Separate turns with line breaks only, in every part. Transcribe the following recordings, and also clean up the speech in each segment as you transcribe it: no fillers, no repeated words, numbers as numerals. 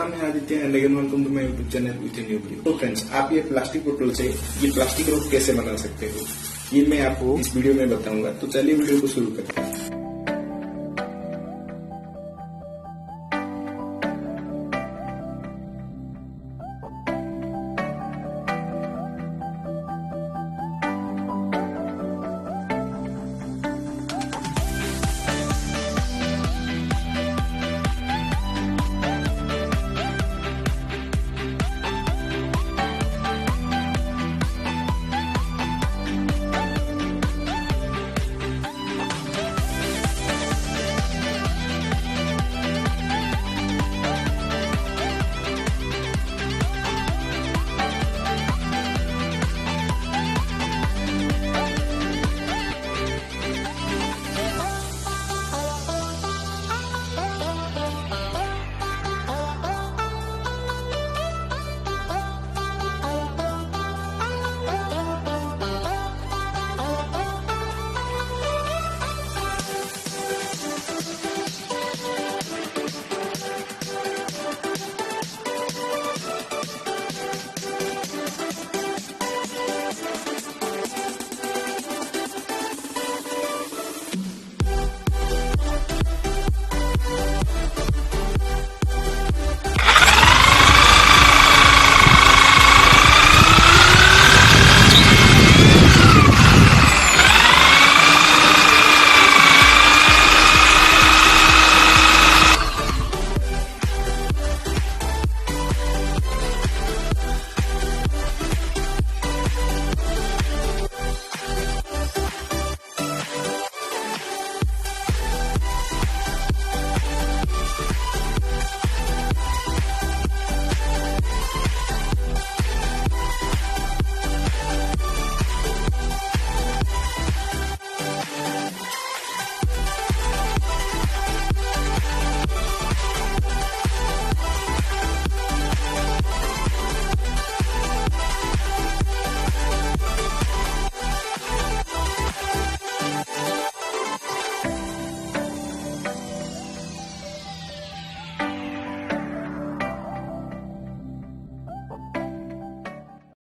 नाम है Aditya and again welcome to my YouTube channel with new video. तो friends, आप ये प्लास्टिक बोतल से ये प्लास्टिक रोप कैसे बना सकते हो, ये मैं आपको इस वीडियो में बताऊंगा। तो चलिए वीडियो को शुरू करते हैं।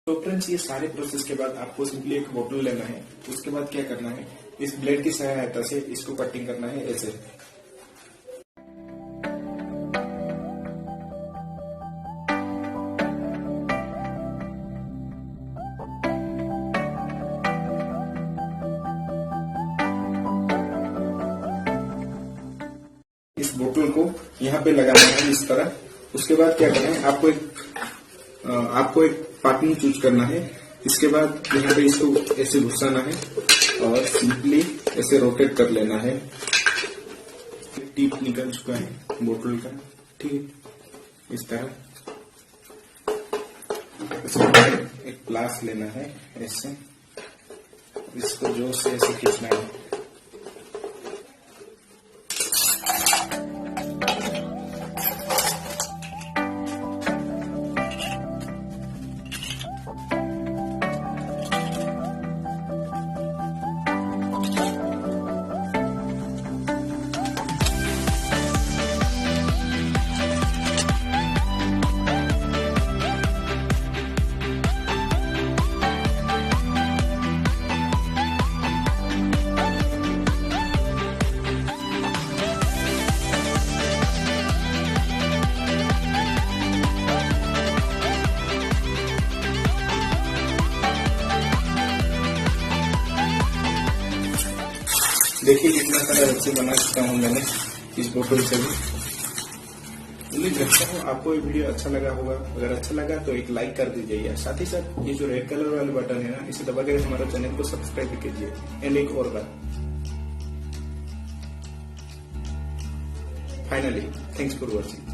तो फ्रेंड्स, ये सारे प्रोसेस के बाद आपको सिंपली एक बोतल लेना है। उसके बाद क्या करना है, इस ब्लेड की सहायता से इसको कटिंग करना है ऐसे। इस बोतल को यहाँ पे लगाना है इस तरह। उसके बाद क्या करना है, आपको एक पार्टनर चूज करना है। इसके बाद यहाँ पे इसको ऐसे घुसाना है और सिंपली ऐसे रोटेट कर लेना है। टिप निकल चुका है बोतल का, ठीक है। इस तरह एक प्लास लेना है ऐसे, इसको जोर से ऐसे खींचना है। देखिए कितना सारा अच्छे बना चुका हूँ मैंने इस बोतल से भी। उम्मीद करता हूँ आपको ये वीडियो अच्छा लगा होगा। अगर अच्छा लगा तो एक लाइक कर दीजिए। साथ ही साथ ये जो रेड कलर वाले बटन है ना, इसे दबाकर हमारे चैनल को सब्सक्राइब कीजिए। एंड एक और बात, फाइनली थैंक्स फॉर वॉचिंग।